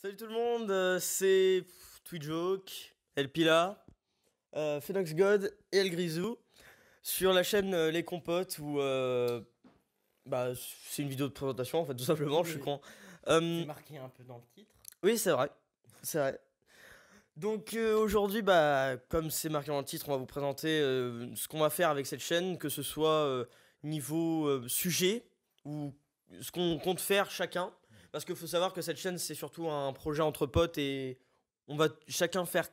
Salut tout le monde, c'est Tweetjoke, El Pila, Phoenix God et El Grisou sur la chaîne Les Compotes où c'est une vidéo de présentation en fait tout simplement, je suis con. C'est marqué un peu dans le titre. Oui c'est vrai, c'est vrai. Donc aujourd'hui comme c'est marqué dans le titre, on va vous présenter ce qu'on va faire avec cette chaîne, que ce soit niveau sujet ou ce qu'on compte faire chacun. Parce qu'il faut savoir que cette chaîne, c'est surtout un projet entre potes et on va chacun faire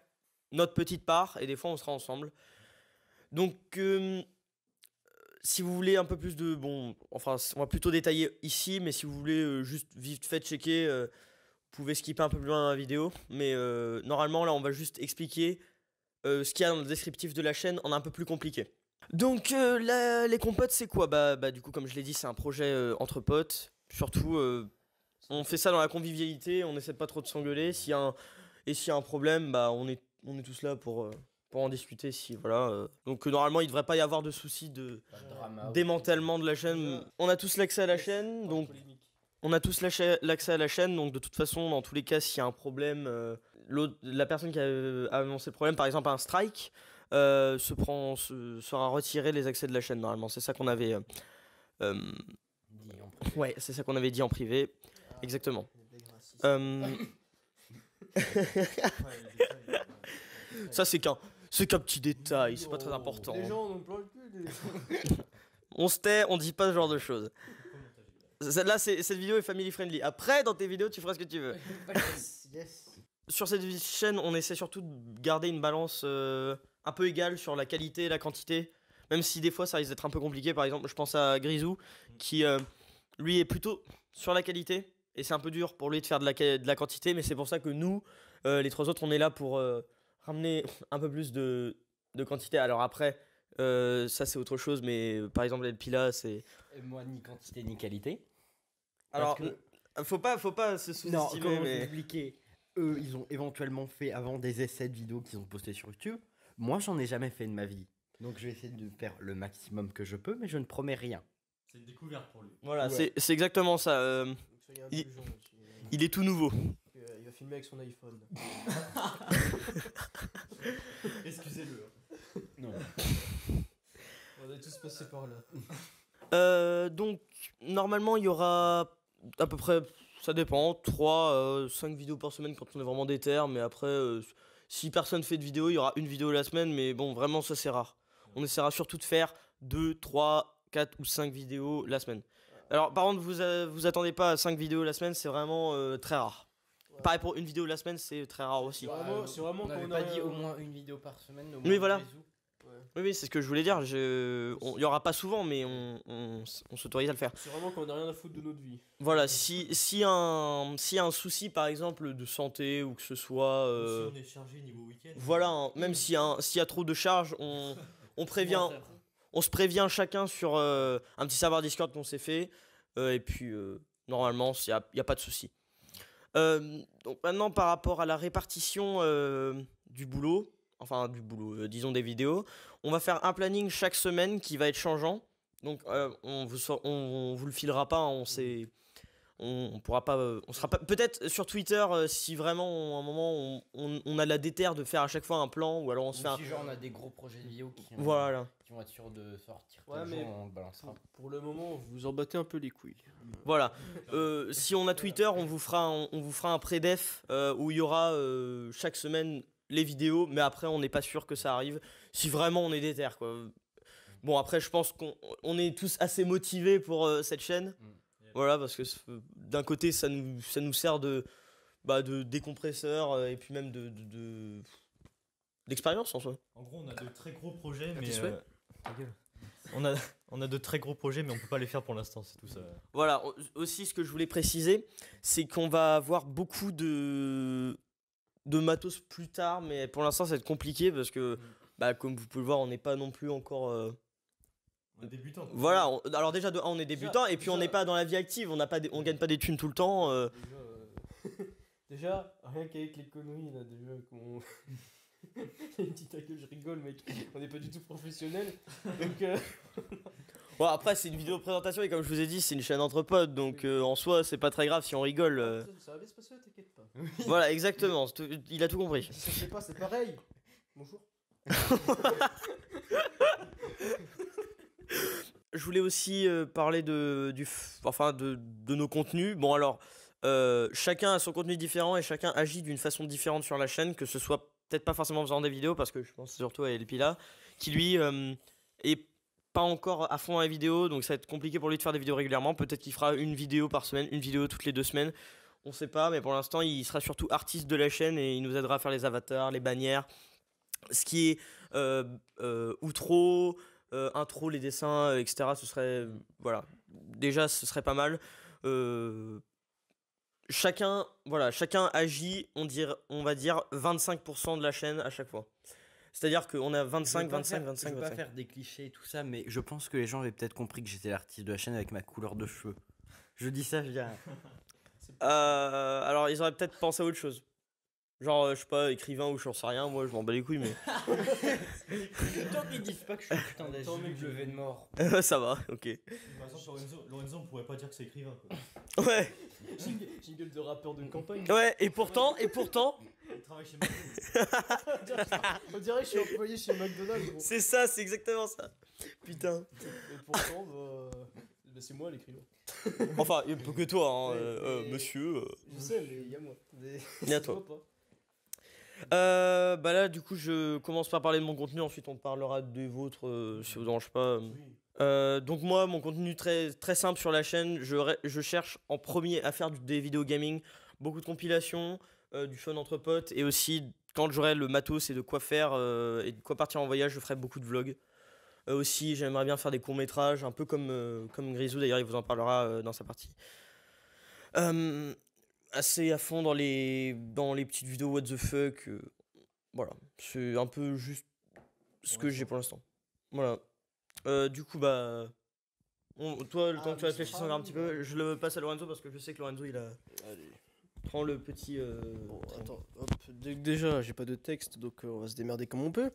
notre petite part et des fois on sera ensemble. Donc, si vous voulez un peu plus de... Bon, enfin, on va plutôt détailler ici, mais si vous voulez juste vite fait checker, vous pouvez skipper un peu plus loin dans la vidéo. Mais normalement, là, on va juste expliquer ce qu'il y a dans le descriptif de la chaîne en un peu plus compliqué. Donc, les compotes, c'est quoi? Du coup, comme je l'ai dit, c'est un projet entre potes. Surtout... on fait ça dans la convivialité, on essaie de pas trop de s'engueuler. S'il y a un problème, on est tous là pour en discuter. Si voilà. Donc normalement, il devrait pas y avoir de soucis de démantèlement de la chaîne. On a tous l'accès à la chaîne, donc l'accès à la chaîne. Donc de toute façon, dans tous les cas, s'il y a un problème, la personne qui a annoncé le problème, par exemple un strike, sera retiré les accès de la chaîne. Normalement, c'est ça qu'on avait. Ouais, c'est ça qu'on avait dit en privé. Exactement. Ça c'est qu'un petit détail, c'est pas très important. Les gens ont plein le cul. On se tait, on dit pas ce genre de choses. Là, cette vidéo est family friendly. Après, dans tes vidéos, tu feras ce que tu veux. Yes. Sur cette chaîne, on essaie surtout de garder une balance un peu égale sur la qualité et la quantité. Même si des fois ça risque d'être un peu compliqué. Par exemple, je pense à Grisou qui lui est plutôt sur la qualité. Et c'est un peu dur pour lui de faire de la quantité, mais c'est pour ça que nous, les trois autres, on est là pour ramener un peu plus de quantité. Alors après, ça c'est autre chose, mais par exemple, El Pila, c'est... Moi, ni quantité ni qualité. Alors, faut pas se sous-estimer, comment mais... expliquer. Eux, ils ont éventuellement fait avant des essais de vidéos qu'ils ont postés sur YouTube. Moi, j'en ai jamais fait de ma vie. Donc je vais essayer de faire le maximum que je peux, mais je ne promets rien. C'est une découverte pour lui. Voilà, ouais. C'est exactement ça. Il est tout nouveau. Il va filmer avec son iPhone. Excusez-le. Non. On est tous passés par là. Donc, normalement, il y aura à peu près, ça dépend, 3-5 vidéos par semaine quand on est vraiment déter. Mais après, si personne fait de vidéo, il y aura une vidéo la semaine. Mais bon, vraiment, ça c'est rare. On essaiera surtout de faire 2, 3, 4 ou 5 vidéos la semaine. Alors par contre, vous attendez pas à 5 vidéos la semaine, c'est vraiment très rare. Ouais. Pareil pour une vidéo la semaine, c'est très rare aussi. C'est vraiment on n'avait pas dit au moins une vidéo par semaine. Au moins oui, voilà. Ouais. Oui, c'est ce que je voulais dire. Il y aura pas souvent, mais on s'autorise à le faire. C'est vraiment qu'on n'a rien à foutre de notre vie. Voilà, s'il y a un souci, par exemple, de santé ou que ce soit... Si on est chargé niveau week-end... Voilà, hein, même s'il y a trop de charges, on prévient... On se prévient chacun sur un petit serveur Discord qu'on s'est fait. Et puis, normalement, il n'y a pas de souci. Donc maintenant, par rapport à la répartition du boulot, disons des vidéos, on va faire un planning chaque semaine qui va être changeant. Donc, on vous le filera pas, on pourra pas, on sera pas peut-être sur Twitter si vraiment à un moment on a la déterre de faire à chaque fois un plan ou alors on se fait si genre on a des gros projets de vidéo qui vont être sûrs de sortir mais on le balancera. Pour le moment, vous en battez un peu les couilles. Voilà. Si on a Twitter, on vous fera un pré-def où il y aura chaque semaine les vidéos, mais après on n'est pas sûr que ça arrive si vraiment on est déter quoi. Bon après je pense qu'on est tous assez motivés pour cette chaîne. Voilà, parce que d'un côté, ça nous sert de décompresseur et puis même d'expérience en soi. En gros, on a de très gros projets, mais on a de très gros projets, mais on peut pas les faire pour l'instant, c'est tout ça. Voilà, aussi ce que je voulais préciser, c'est qu'on va avoir beaucoup de matos plus tard, mais pour l'instant, ça va être compliqué parce que, comme vous pouvez le voir, on n'est pas non plus encore... On est débutant. Voilà, alors déjà de 1 on est débutant et puis on n'est pas dans la vie active, on gagne pas des thunes tout le temps. Déjà, rien qu'avec les conneries là, déjà qu'on... Une petite gueule, je rigole mec, on n'est pas du tout professionnel. Donc Bon après c'est une vidéo de présentation et comme je vous ai dit c'est une chaîne entre potes donc en soi c'est pas très grave si on rigole. Ça va bien se passer, t'inquiète pas. Voilà, exactement. Il a tout compris. Si ça se fait pas, c'est pareil. Bonjour. Je voulais aussi parler de nos contenus. Bon alors, chacun a son contenu différent et chacun agit d'une façon différente sur la chaîne, que ce soit peut-être pas forcément en faisant des vidéos, parce que je pense surtout à Elpila, qui lui est pas encore à fond dans les vidéos, donc ça va être compliqué pour lui de faire des vidéos régulièrement. Peut-être qu'il fera une vidéo par semaine, une vidéo toutes les 2 semaines. On sait pas, mais pour l'instant, il sera surtout artiste de la chaîne et il nous aidera à faire les avatars, les bannières, ce qui est outro, intro, les dessins, etc. Ce serait, voilà, déjà ce serait pas mal. Chacun agit, on va dire 25% de la chaîne à chaque fois. C'est-à-dire qu'on a 25, 25, 25, Je vais pas 25. faire des clichés et tout ça, mais je pense que les gens avaient peut-être compris que j'étais l'artiste de la chaîne avec ma couleur de cheveux. Je dis ça, je dis rien. Alors ils auraient peut-être pensé à autre chose. Genre, je sais pas, écrivain ou j'en sais rien, moi je m'en bats les couilles, mais. Tant qu'ils disent pas que je suis putain Attends, mec, je de mort. Ça va, ok. Par exemple, Lorenzo, on pourrait pas dire que c'est écrivain. Quoi. Ouais, Jingle de rappeur de campagne. ouais, et pourtant, Il travaille chez McDo. On dirait que je suis employé chez McDonald's. Gros. c'est ça, c'est exactement ça. Putain. Et pourtant, bah, c'est moi l'écrivain. Enfin, il peut que toi, hein, Mais- monsieur. Je sais, mais il y a moi. Mais Il y a ça se toi. voit pas. Bah là, du coup, je commence par parler de mon contenu, ensuite on parlera des vôtres, si vous dérange pas. Donc moi, mon contenu très, très simple sur la chaîne, je cherche en premier à faire des vidéos gaming, beaucoup de compilations, du fun entre potes, et aussi quand j'aurai le matos et de quoi faire et de quoi partir en voyage, je ferai beaucoup de vlogs. Aussi, j'aimerais bien faire des courts-métrages, un peu comme Grisou, d'ailleurs, il vous en parlera dans sa partie. Assez à fond dans les petites vidéos what the fuck. Voilà, c'est un peu juste ce que j'ai pour l'instant. Voilà. Du coup, bah. Toi, le temps que tu réfléchisses encore un petit peu, je le passe à Lorenzo parce que je sais que Lorenzo il a. Allez. Prend le petit. Bon, attends, hop. Déjà, j'ai pas de texte, donc on va se démerder comme on peut.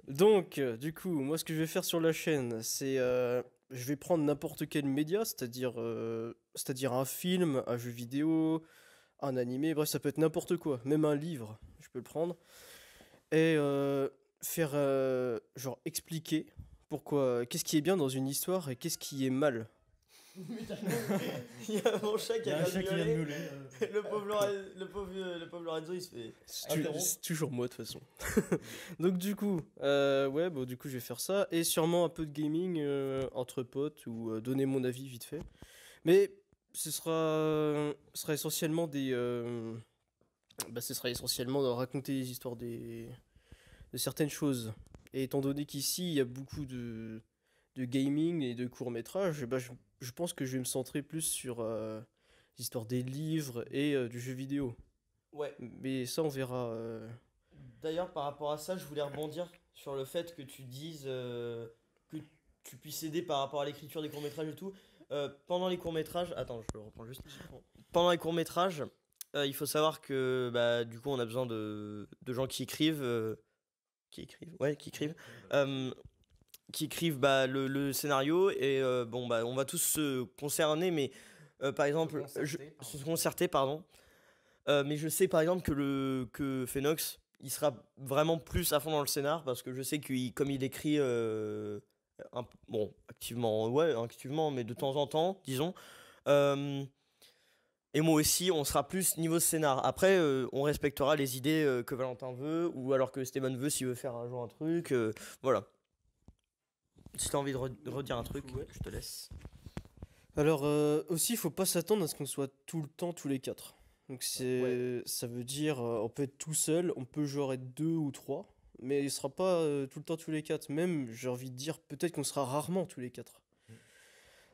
Donc, du coup, moi, ce que je vais faire sur la chaîne, c'est. Je vais prendre n'importe quel média, c'est-à-dire un film, un jeu vidéo, un animé, bref, ça peut être n'importe quoi, même un livre, je peux le prendre. Et faire. Genre, expliquer pourquoi. Qu'est-ce qui est bien dans une histoire et qu'est-ce qui est mal. Il y a mon chat Il qui y a a un chat qui vient de miauler. miauler. Le pauvre Lorenzo il se fait. C'est toujours moi de toute façon. Donc du coup, ouais, bon, du coup je vais faire ça et sûrement un peu de gaming entre potes ou donner mon avis vite fait. Mais ce sera essentiellement ce sera essentiellement de raconter les histoires de certaines choses. Et étant donné qu'ici il y a beaucoup de gaming et de courts-métrages, bah, je pense que je vais me centrer plus sur l'histoire des livres et du jeu vidéo. Ouais. Mais ça, on verra. D'ailleurs, par rapport à ça, je voulais rebondir sur le fait que tu dises que tu puisses aider par rapport à l'écriture des courts-métrages et tout. Pendant les courts-métrages, attends, je le reprends juste. Pendant les courts-métrages, il faut savoir que bah, du coup, on a besoin de gens qui écrivent. Qui écrivent bah, le scénario. Et bon, bah, on va tous se concerner, mais par exemple, se concerter, pardon. Mais je sais par exemple que Phénox, il sera vraiment plus à fond dans le scénar parce que je sais que comme il écrit bon activement mais de temps en temps disons et moi aussi on sera plus niveau scénar. Après on respectera les idées que Valentin veut ou alors que Steven veut s'il veut faire un jour un truc voilà. Si t'as envie de redire un truc, Ouais. je te laisse. Alors, aussi, il faut pas s'attendre à ce qu'on soit tout le temps tous les quatre. Donc, ça veut dire, on peut être tout seul, on peut genre être deux ou trois, mais il sera pas tout le temps tous les quatre. Même, j'ai envie de dire, peut-être qu'on sera rarement tous les quatre.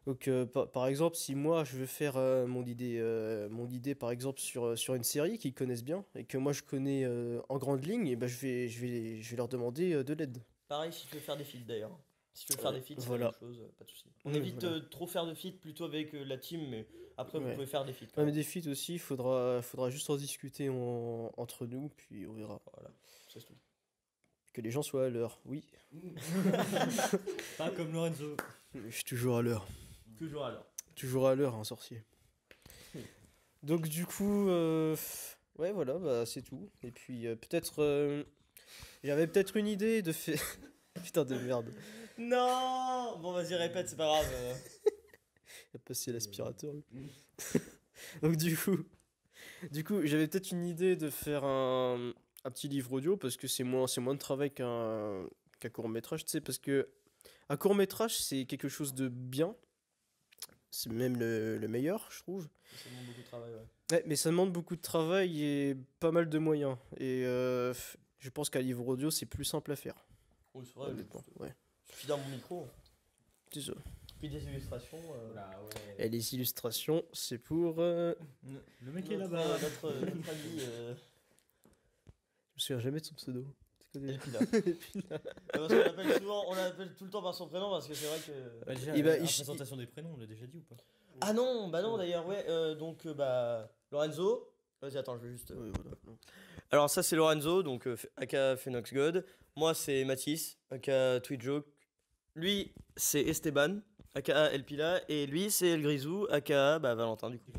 Donc, par exemple, si moi je veux faire mon idée, par exemple, sur une série qu'ils connaissent bien et que moi je connais en grande ligne, et ben je vais leur demander de l'aide. Pareil si tu veux faire des feats d'ailleurs. Si tu veux faire des feats, c'est voilà. la même chose, pas de soucis. On Oui, évite voilà. trop faire de feats plutôt avec la team, mais après vous Ouais. pouvez faire des feats. Ouais, mais des feats aussi, faudra juste en discuter entre nous, puis on verra. Voilà, c'est tout. Que les gens soient à l'heure, oui. Pas comme Lorenzo. Je suis toujours à l'heure. Toujours alors. Toujours à l'heure, un sorcier. Donc du coup, ouais voilà, bah c'est tout. Et puis peut-être, j'avais peut-être une idée de faire... Putain de merde, Non. Bon, vas-y, répète, c'est pas grave. il a passé l'aspirateur. lui. Donc du coup, j'avais peut-être une idée de faire un petit livre audio parce que c'est moins de travail qu'un court métrage, tu sais, parce que un court métrage c'est quelque chose de bien, c'est même le meilleur, je trouve. Ça demande beaucoup de travail, ouais. Ouais, mais ça demande beaucoup de travail et pas mal de moyens. Et je pense qu'un livre audio, c'est plus simple à faire. Oui, c'est vrai. Honnêtement, ouais. Il suffit d'un bon micro. C'est ça. Puis des illustrations. Et les illustrations, c'est pour. Le mec est là-bas. Notre ami. Je me souviens jamais de son pseudo. C'est quoi déjà Elpila. Parce qu'on l'appelle souvent, on l'appelle tout le temps par son prénom parce que c'est vrai que. Déjà, Et bah, la il- présentation des prénoms, on l'a déjà dit ou pas? Ah non, bah non d'ailleurs, ouais. Donc, bah. Lorenzo. Vas-y, attends, je vais juste. Ouais, voilà. Alors, ça, c'est Lorenzo, donc aka Phoenix God. Moi, c'est Mathis, aka Tweetjoke. Lui, c'est Esteban, aka Elpila. Et lui, c'est El Grisou, aka bah, Valentin, du coup.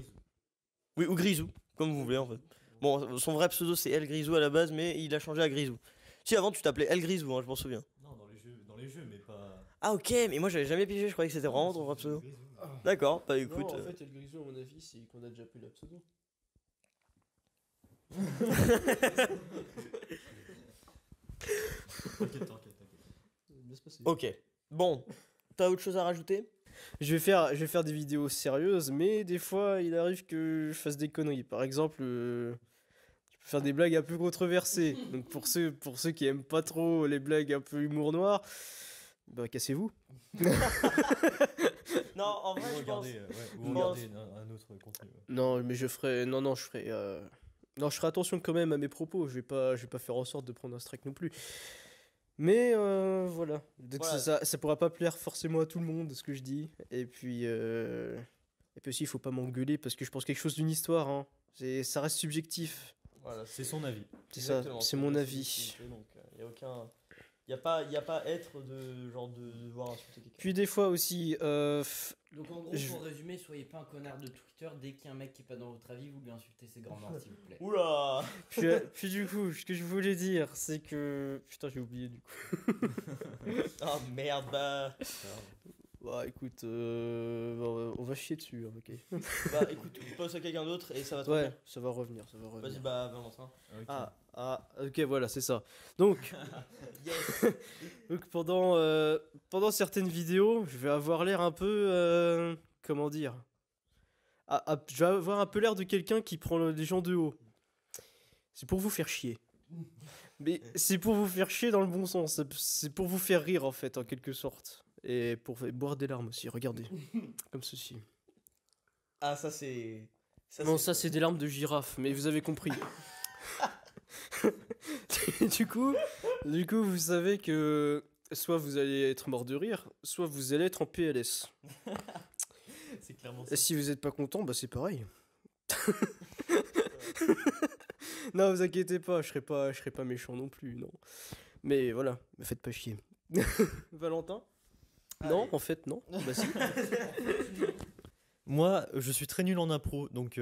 Oui, ou Grisou, comme vous voulez en fait. Bon, son vrai pseudo, c'est El Grisou à la base, mais il a changé à Grisou. Si, avant, tu t'appelais El Grisou, hein, je m'en souviens. Non, dans les jeux, mais pas. Ah, ok, mais moi, j'avais jamais pigé, je croyais que c'était vraiment ton vrai pseudo. D'accord, bah écoute. Non, en fait, El Grisou, à mon avis, c'est qu'on a déjà pris la pseudo. T'inquiète. Laisse passer. Ok, bon, t'as autre chose à rajouter? Je vais faire des vidéos sérieuses, mais des fois, il arrive que je fasse des conneries. Par exemple, je peux faire des blagues un peu controversées. Donc pour ceux qui aiment pas trop les blagues un peu humour noir, bah cassez-vous. Non, en vrai, je pense. Ou je regarder un autre contenu. Ouais. Non, mais je ferai non, je ferai attention quand même à mes propos. Je vais pas faire en sorte de prendre un strike non plus. Mais voilà. Donc Voilà. ça pourra pas plaire forcément à tout le monde ce que je dis. Et puis aussi il faut pas m'engueuler parce que je pense quelque chose d'une histoire. Hein. Ça reste subjectif. Voilà, C'est son avis. C'est ça. exactement, C'est mon la avis. subjectivité, donc, y a aucun. Y a pas être de genre de devoir insulter quelqu'un. Puis des fois aussi. Donc en gros, Je- pour résumer, soyez pas un connard de Twitter. Dès qu'il y a un mec qui est pas dans votre avis, vous lui insultez ses grands-mères, s'il vous plaît. Oula. Puis du coup, ce que je voulais dire, c'est que putain j'ai oublié du coup. Ah merde, bah. Bah écoute, on va chier dessus, hein, ok. Bah écoute, pose à quelqu'un d'autre et ça va te Ouais, revenir. ça va revenir. Vas-y, bah Valentin. Ok, voilà, c'est ça. Donc, Yes. donc pendant certaines vidéos, je vais avoir l'air un peu, comment dire, je vais avoir un peu l'air de quelqu'un qui prend les gens de haut. C'est pour vous faire chier. Mais c'est pour vous faire chier dans le bon sens. C'est pour vous faire rire en fait, en quelque sorte. Et pour boire des larmes aussi. Regardez, comme ceci. Ah, ça c'est. Non, ça c'est des larmes de girafe, mais vous avez compris. du coup, vous savez que soit vous allez être mort de rire, soit vous allez être en PLS. C'est clairement Et ça. si vous n'êtes pas content, bah c'est pareil. Non, vous inquiétez pas, je serai pas méchant non plus, non. Mais voilà, me faites pas chier. Valentin? Non, Allez. en fait, non. Bah si. Moi, je suis très nul en impro, donc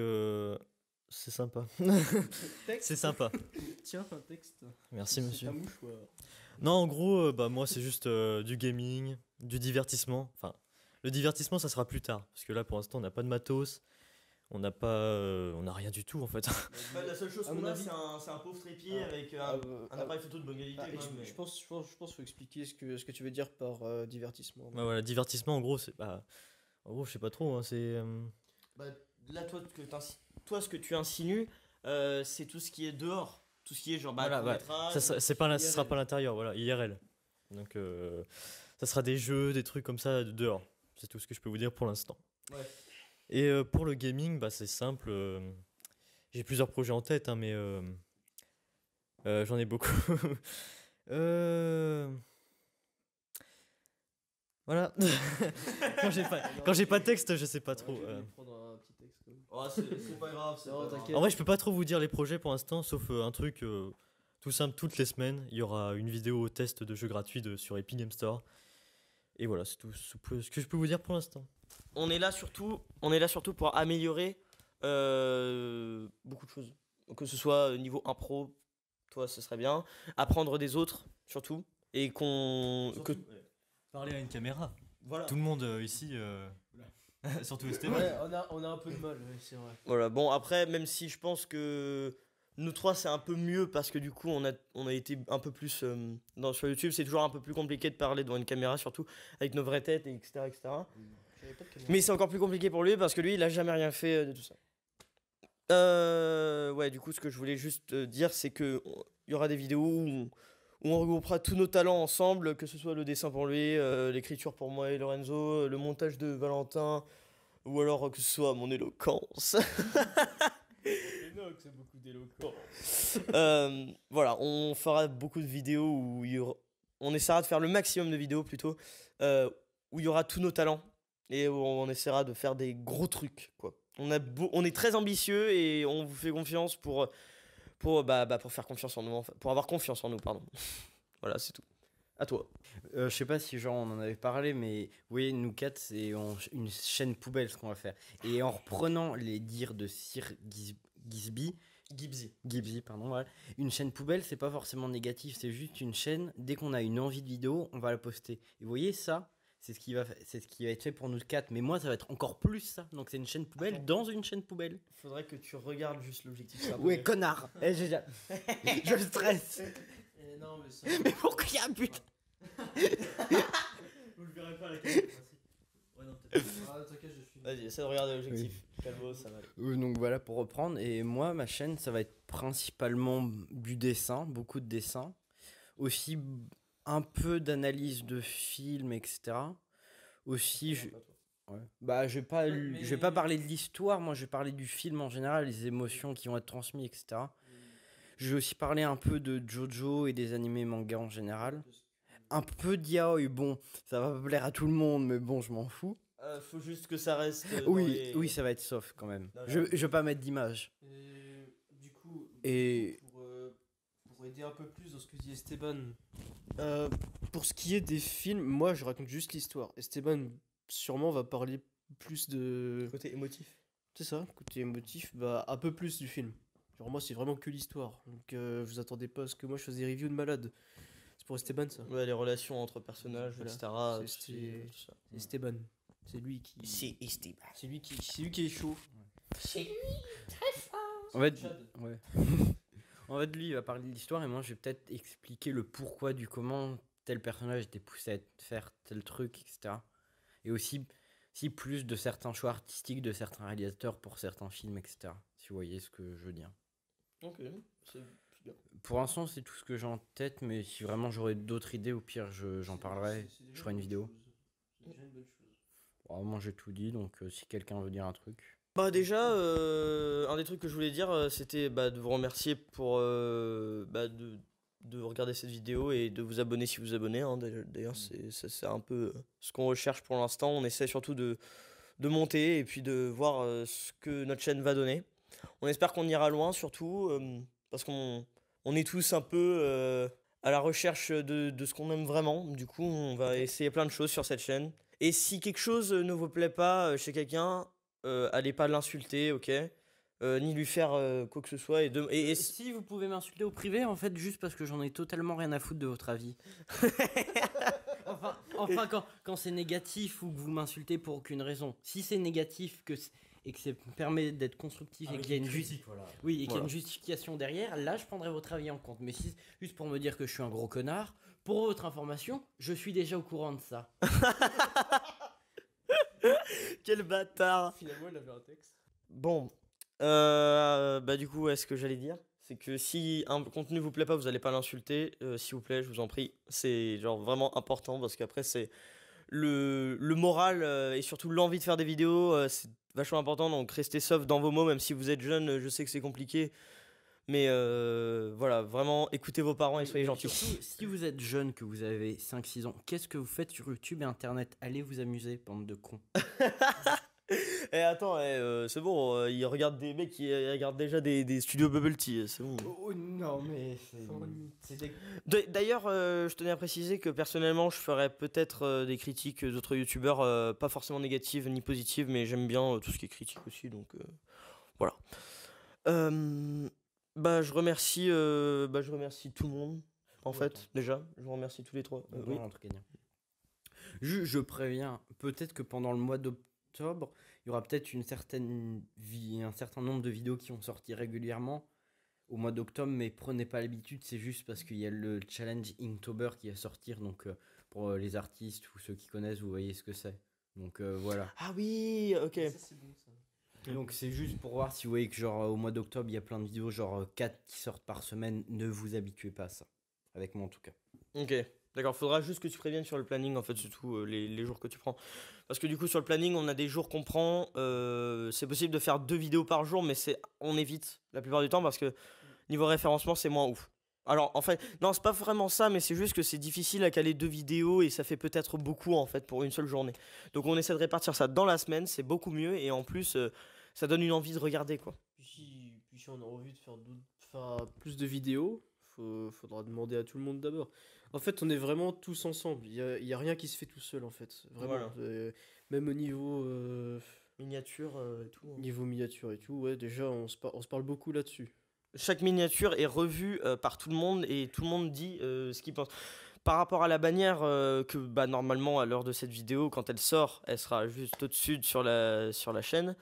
c'est sympa. C'est sympa. Tiens, un texte. Merci, monsieur. Un mouchoir. Non, en gros, bah moi, c'est juste du gaming, du divertissement. Enfin, le divertissement, ça sera plus tard, parce que là, pour l'instant, on n'a pas de matos, on n'a rien du tout en fait. Bah, la seule chose À qu'on mon a, avis- c'est un pauvre trépied avec un appareil photo de bonne qualité. Ah, quand même, mais- je pense qu'il faut expliquer ce que tu veux dire par divertissement. Bah voilà, divertissement, en gros, c'est bah, en gros, je sais pas trop. Hein, c'est Bah, là, toi, ce que tu insinues, c'est tout ce qui est dehors. Tout ce qui est genre Voilà, court-métrage, ça sera pas l'intérieur, voilà, IRL. Donc, ça sera des jeux, des trucs comme ça dehors. C'est tout ce que je peux vous dire pour l'instant. Ouais. Et pour le gaming, bah, c'est simple. J'ai plusieurs projets en tête, hein, mais j'en ai beaucoup. Voilà. Quand j'ai pas de texte, je sais pas trop. prendre un petit texte. Oh, c'est pas grave, c'est Non, pas grave. t'inquiète. En vrai, je peux pas trop vous dire les projets pour l'instant, sauf un truc tout simple. Toutes les semaines, il y aura une vidéo test de jeux gratuits sur Epic Game Store. Et voilà, c'est tout ce que je peux vous dire pour l'instant. On est là surtout pour améliorer chose. Que ce soit niveau impro, toi, ce serait bien. Apprendre des autres, surtout. Et Parler à une caméra. Voilà. Tout le monde ici, surtout Esteban. Ouais, on a un peu de mal, ouais, c'est vrai. Voilà, bon, après, même si je pense que nous trois, c'est un peu mieux parce que du coup, on a été un peu plus sur YouTube. C'est toujours un peu plus compliqué de parler devant une caméra, surtout avec nos vraies têtes, etc. etc. J'avais pas de caméra. Mais c'est encore plus compliqué pour lui parce que lui, il a jamais rien fait de tout ça. Ouais, du coup, ce que je voulais juste dire, c'est que il y aura des vidéos où on regroupera tous nos talents ensemble, que ce soit le dessin pour lui, l'écriture pour moi et Lorenzo, le montage de Valentin, ou alors que ce soit mon éloquence. Enoch, c'est beaucoup d'éloquence. Voilà, on fera beaucoup de vidéos où on essaiera de faire le maximum de vidéos plutôt, où il y aura tous nos talents et où on essaiera de faire des gros trucs, quoi. On est très ambitieux et on vous fait confiance pour faire confiance en nous, pour avoir confiance en nous, pardon. Voilà, c'est tout. À toi. Je sais pas si genre on en avait parlé, mais vous voyez, nous quatre, c'est une chaîne poubelle ce qu'on va faire. Et en reprenant les dires de Sir Gibbsy, pardon, voilà. Une chaîne poubelle, c'est pas forcément négatif, c'est juste une chaîne, dès qu'on a une envie de vidéo, on va la poster. Et vous voyez, ça, c'est ce qui va être fait pour nous quatre. Mais moi, ça va être encore plus ça. Donc c'est une chaîne poubelle dans une chaîne poubelle. Faudrait que tu regardes juste l'objectif. Ouais, connard. Je stresse. Non, mais ça. Mais pourquoi il y a un but? Vous le verrez pas à la caméra. Ouais, non, peut-être. Ah, t'inquiète, je suis. Vas-y, essaie de regarder l'objectif. Calmo, ça va aller. Donc voilà, pour reprendre. Et moi, ma chaîne, ça va être principalement du dessin, beaucoup de dessins. Aussi un peu d'analyse de films, etc. Aussi, ouais. Bah, je vais pas parler de l'histoire, moi je vais parler du film en général, les émotions qui vont être transmises, etc. Je vais aussi parler un peu de Jojo et des animés mangas en général. Un peu d'yaoi, bon, ça va pas plaire à tout le monde, mais bon, je m'en fous. Faut juste que ça reste. Oui, ça va être soft quand même. Non, Je vais pas mettre d'image. Du coup, Et- pour aider un peu plus dans ce que dit Esteban, pour ce qui est des films, moi je raconte juste l'histoire. Esteban sûrement va parler plus de. Côté émotif. C'est ça, côté émotif, bah un peu plus du film. Genre moi c'est vraiment que l'histoire. Donc vous attendez pas à ce que moi je fasse des reviews de malade. C'est pour Esteban ça. Ouais, les relations entre personnages, Voilà. etc. C'est tout ça. C'est Esteban. C'est lui qui. Esteban. C'est lui qui est chaud. En fait, ouais. En fait, lui, il va parler de l'histoire et moi, je vais peut-être expliquer le pourquoi du comment tel personnage était poussé à faire tel truc, etc. Et aussi, si plus de certains choix artistiques de certains réalisateurs pour certains films, etc. Si vous voyez ce que je veux dire. Ok, c'est bien. Pour l'instant, c'est tout ce que j'ai en tête, mais si vraiment j'aurais d'autres idées, au pire, j'en parlerai. Je ferai une vidéo. C'est déjà une bonne chose. Bon, moi, j'ai tout dit, donc si quelqu'un veut dire un truc. Bah déjà, un des trucs que je voulais dire, c'était de vous remercier pour de regarder cette vidéo et de vous abonner si vous abonnez. Hein. D'ailleurs, c'est un peu ce qu'on recherche pour l'instant. On essaie surtout de monter et puis de voir ce que notre chaîne va donner. On espère qu'on ira loin, surtout parce qu'on est tous un peu à la recherche de ce qu'on aime vraiment. Du coup, on va essayer plein de choses sur cette chaîne. Et si quelque chose ne vous plaît pas chez quelqu'un, allez pas l'insulter, ok? Ni lui faire quoi que ce soit. Et Si vous pouvez m'insulter au privé, en fait, juste parce que j'en ai totalement rien à foutre de votre avis. enfin quand c'est négatif ou que vous m'insultez pour aucune raison. Si c'est négatif et que ça permet d'être constructif et qu'il y a une oui, et qu'il y a une justification derrière, là je prendrai votre avis en compte. Mais si juste pour me dire que je suis un gros connard, pour votre information, je suis déjà au courant de ça. Quel bâtard! Finalement, il avait un texte. Bon, du coup, ce que j'allais dire, c'est que si un contenu vous plaît pas, vous allez pas l'insulter, s'il vous plaît, je vous en prie. C'est genre vraiment important parce qu'après, c'est le moral et surtout l'envie de faire des vidéos, c'est vachement important. Donc, restez soft dans vos mots, même si vous êtes jeune, je sais que c'est compliqué. Mais voilà, vraiment, écoutez vos parents et soyez gentils. Surtout, si vous êtes jeune, que vous avez 5-6 ans, qu'est-ce que vous faites sur YouTube et Internet? Allez vous amuser, bande de cons. Eh attends, c'est bon, ils regardent des mecs qui regardent déjà des studios Bubble Tea, c'est bon. Oh non, mais c'est D'ailleurs, je tenais à préciser que personnellement, je ferais peut-être des critiques d'autres youtubeurs, pas forcément négatives ni positives, mais j'aime bien tout ce qui est critique aussi, donc voilà. Je remercie tout le monde, en Ouais, fait, attends. déjà. Je vous remercie tous les trois. Non, Oui. un truc à dire. Je préviens, peut-être que pendant le mois d'octobre, il y aura peut-être un certain nombre de vidéos qui vont sortir régulièrement au mois d'octobre, mais prenez pas l'habitude, c'est juste parce qu'il y a le challenge Inktober qui va sortir, donc pour les artistes ou ceux qui connaissent, vous voyez ce que c'est. Donc voilà. Ah oui, ok. Ça, c'est bon, ça. Donc c'est juste pour voir si vous voyez que genre au mois d'octobre, il y a plein de vidéos, genre 4 qui sortent par semaine, ne vous habituez pas à ça. Avec moi en tout cas. Ok, d'accord. Faudra juste que tu préviennes sur le planning, en fait, surtout les jours que tu prends. Parce que du coup, sur le planning, on a des jours qu'on prend. C'est possible de faire 2 vidéos par jour, mais on évite la plupart du temps parce que niveau référencement, c'est moins ouf. Alors, en fait, non, c'est pas vraiment ça, mais c'est juste que c'est difficile à caler 2 vidéos et ça fait peut-être beaucoup, en fait, pour une seule journée. Donc, on essaie de répartir ça dans la semaine, c'est beaucoup mieux et en plus, ça donne une envie de regarder, quoi. Puis si on a envie de faire plus de vidéos, faudra demander à tout le monde d'abord. En fait, on est vraiment tous ensemble. Il y a rien qui se fait tout seul, en fait. Vraiment. Voilà. Même au niveau, Miniature et tout. niveau miniature et tout, ouais, déjà, on se parle beaucoup là-dessus. Chaque miniature est revue par tout le monde et tout le monde dit ce qu'il pense. Par rapport à la bannière, que bah, normalement à l'heure de cette vidéo, quand elle sort, elle sera juste au-dessus sur la chaîne.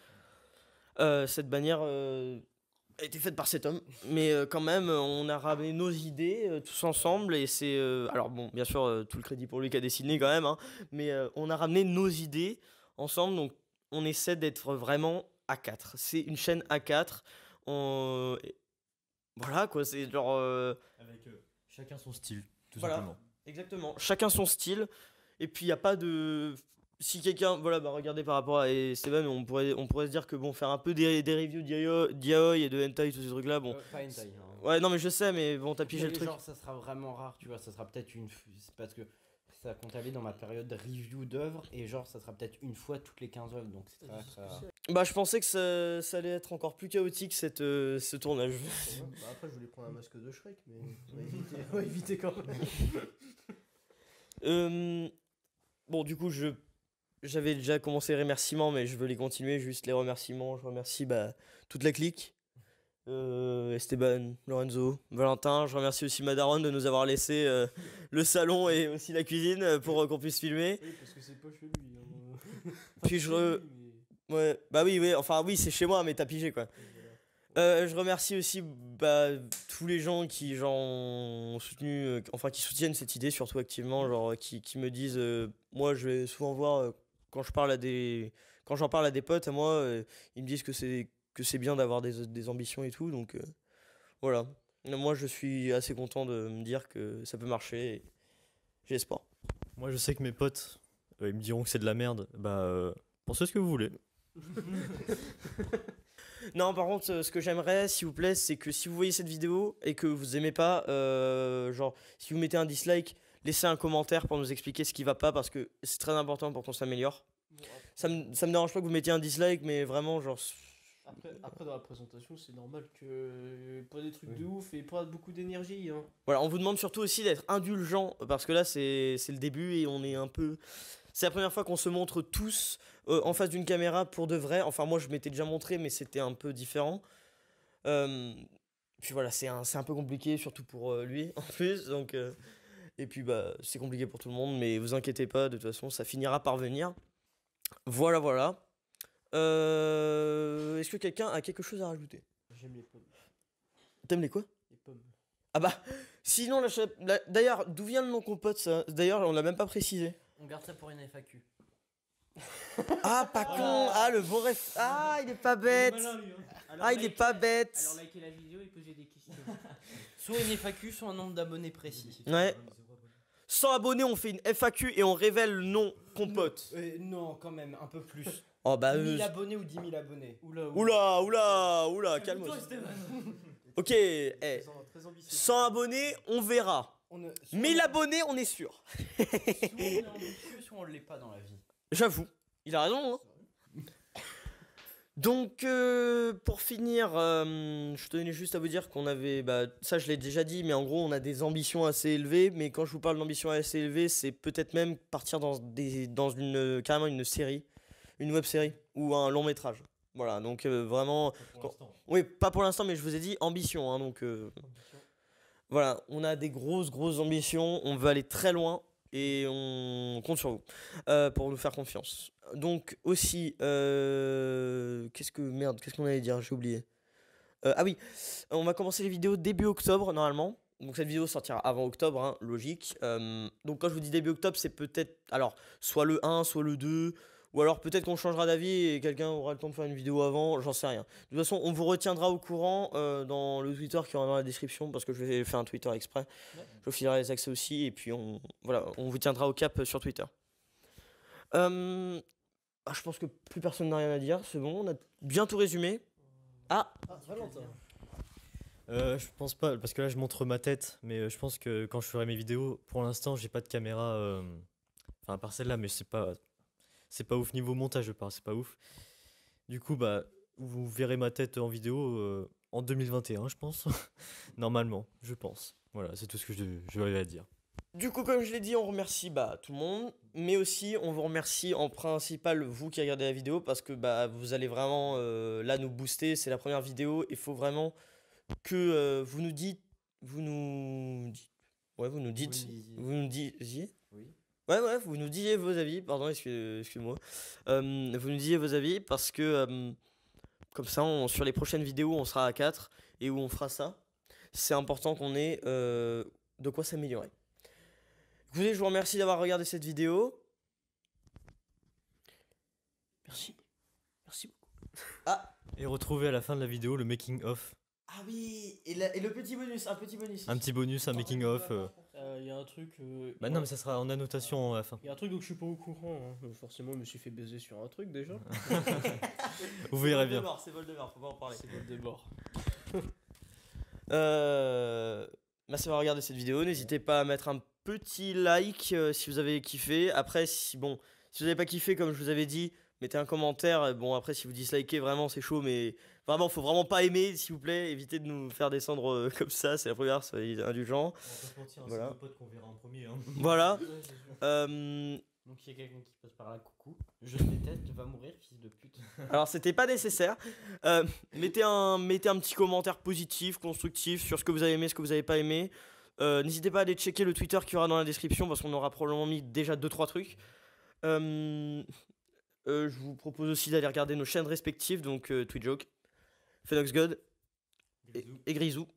Cette bannière a été faite par cet homme, mais quand même, on a ramené nos idées tous ensemble et c'est. Alors bon, bien sûr, tout le crédit pour lui qui a dessiné quand même, hein, mais on a ramené nos idées ensemble, donc on essaie d'être vraiment à 4. C'est une chaîne à 4. On... Voilà quoi, c'est genre. Avec chacun son style, tout Voilà. simplement. Exactement. Chacun son style. Et puis il n'y a pas de. Si quelqu'un. Voilà, bah regardez par rapport à Esteban, on pourrait se dire que bon, faire un peu des reviews d'yaoi et de hentai, tous ces trucs là, bon. Pas une taille. Hein. Ouais, non, mais je sais, mais bon, t'as pigé Mais le truc. genre ça sera vraiment rare, tu vois, ça sera peut-être c'est parce que ça compte aller dans ma période de review d'œuvres et genre ça sera peut-être une fois toutes les 15 œuvres, donc c'est très rare. Bah, je pensais que ça allait être encore plus chaotique ce tournage. Bah après, je voulais prendre un masque de Shrek, mais on va éviter quand même. Bon, du coup, j'avais déjà commencé les remerciements, mais je veux les continuer. Juste les remerciements. Je remercie bah, toute la clique. Esteban, Lorenzo, Valentin. Je remercie aussi Madaron de nous avoir laissé le salon et aussi la cuisine pour qu'on puisse filmer. Oui, parce que c'est pas chez lui. Hein. Puis Ouais, bah oui, enfin oui, c'est chez moi, mais t'as pigé quoi. Je remercie aussi bah, tous les gens qui genre, ont soutenu, enfin qui soutiennent cette idée surtout activement, genre qui me disent, moi je vais souvent voir quand j'en parle à des potes à moi, ils me disent que c'est bien d'avoir des ambitions et tout, donc voilà. Moi je suis assez content de me dire que ça peut marcher, et j'ai espoir. Moi, je sais que mes potes, ils me diront que c'est de la merde. Bah, pensez ce que vous voulez. Non, par contre, ce que j'aimerais, s'il vous plaît, c'est que si vous voyez cette vidéo et que vous aimez pas, genre, si vous mettez un dislike, laissez un commentaire pour nous expliquer ce qui va pas parce que c'est très important pour qu'on s'améliore. Ça me dérange pas que vous mettiez un dislike, mais vraiment, genre. Après, dans la présentation, c'est normal que pas des trucs de ouf et pas beaucoup d'énergie. Hein. Voilà, on vous demande surtout aussi d'être indulgent parce que là, c'est le début et on est un peu. C'est la première fois qu'on se montre tous en face d'une caméra pour de vrai. Enfin, moi, je m'étais déjà montré, mais c'était un peu différent. Puis voilà, c'est un peu compliqué, surtout pour lui en plus. Donc, et puis, bah, c'est compliqué pour tout le monde, mais vous inquiétez pas, de toute façon, ça finira par venir. Voilà, voilà. Est-ce que quelqu'un a quelque chose à rajouter? J'aime les pommes. T'aimes les quoi? Les pommes. Ah bah, sinon, d'ailleurs, d'où vient le nom compote ça? D'ailleurs, on l'a même pas précisé. On garde ça pour une FAQ. Ah, pas con! Ah, le bon ref. Ah, il est pas bête! Ah, il est pas bête! Alors likez la vidéo et posez des questions. Soit une FAQ, soit un nombre d'abonnés précis. Ouais. 100 abonnés, on fait une FAQ et on révèle le nom compote. Non, quand même, un peu plus. Oh bah, 1000 abonnés ou 10 000 abonnés. oula, calme-toi. Ok, Très ambitieux. 100 abonnés, on verra. 1000 abonnés, on est sûr. Soit on est ambitieux, soit on l'est pas dans la vie. J'avoue, il a raison. Hein. Donc, pour finir, je tenais juste à vous dire qu'on avait, bah, ça je l'ai déjà dit, mais en gros, on a des ambitions assez élevées. Mais quand je vous parle d'ambitions assez élevées, c'est peut-être même partir carrément une série, une web série ou un long métrage. Voilà, donc vraiment. Pour l'instant. Oui, pas pour l'instant, mais je vous ai dit ambition. Hein, donc voilà, on a des grosses ambitions. On veut aller très loin et on compte sur vous pour nous faire confiance. Donc aussi, qu'est-ce qu'on allait dire? J'ai oublié. Ah oui, on va commencer les vidéos début octobre normalement. Donc cette vidéo sortira avant octobre, hein, logique. Donc quand je vous dis début octobre, c'est peut-être alors soit le 1, soit le 2, ou alors peut-être qu'on changera d'avis et quelqu'un aura le temps de faire une vidéo avant, j'en sais rien. De toute façon, on vous retiendra au courant dans le Twitter qui aura dans la description parce que je vais faire un Twitter exprès. Je vous filerai les accès aussi et puis on vous tiendra au cap sur Twitter. Je pense que plus personne n'a rien à dire, c'est bon, on a bien tout résumé. Ah, Valentin. Je pense pas, parce que là je montre ma tête, mais je pense que quand je ferai mes vidéos, pour l'instant j'ai pas de caméra, enfin à part celle-là, mais c'est pas ouf niveau montage, je parle, c'est pas ouf. Du coup, bah, vous verrez ma tête en vidéo en 2021, je pense. Normalement, je pense. Voilà, c'est tout ce que je vais à dire. du coup, comme je l'ai dit, on remercie tout le monde, mais aussi on vous remercie en principal vous qui regardez la vidéo parce que vous allez vraiment là nous booster. C'est la première vidéo, il faut vraiment que vous nous dites, ouais, vous nous disiez. Oui. Ouais, vous nous disiez vos avis, pardon, excuse-moi. Vous nous disiez vos avis parce que comme ça, sur les prochaines vidéos, on sera à 4 et où on fera ça. C'est important qu'on ait de quoi s'améliorer. Écoutez, je vous remercie d'avoir regardé cette vidéo. Merci. Merci beaucoup. Et retrouvez à la fin de la vidéo le making of. Ah oui, et le petit bonus, un petit bonus. Un petit bonus, un making of. Il y a un truc. Bah non, mais ça sera en annotation à la fin. Il y a un truc dont je suis pas au courant. Hein. Forcément, je me suis fait baiser sur un truc déjà. Vous verrez bien. C'est Voldemort, faut pas en parler. C'est Voldemort. Merci d'avoir regardé cette vidéo. N'hésitez pas à mettre un petit like si vous avez kiffé. Après, si vous n'avez pas kiffé, comme je vous avais dit, mettez un commentaire. Bon, après, si vous dislikez, vraiment, c'est chaud, mais vraiment, faut vraiment pas aimer, s'il vous plaît. Évitez de nous faire descendre comme ça. C'est la première, soyez indulgents. On va pas se mentir, Voilà. c'est nos potes qu'on verra en premier. Hein. Voilà. Donc il y a quelqu'un qui passe par là, coucou. Je te déteste, va mourir, fils de pute. Alors, c'était pas nécessaire. Mettez un petit commentaire positif, constructif sur ce que vous avez aimé, ce que vous avez pas aimé. N'hésitez pas à aller checker le Twitter qu'il y aura dans la description parce qu'on aura probablement mis déjà 2-3 trucs. Je vous propose aussi d'aller regarder nos chaînes respectives, donc Tweetjoke, PhenoxGod et Grisou.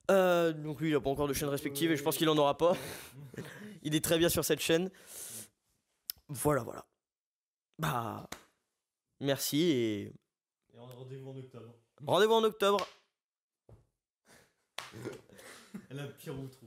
Donc lui il a pas encore de chaîne respective et je pense qu'il en aura pas. Il est très bien sur cette chaîne. Voilà. Merci et Et rendez-vous en octobre. rendez-vous en octobre. Elle a le pire outro.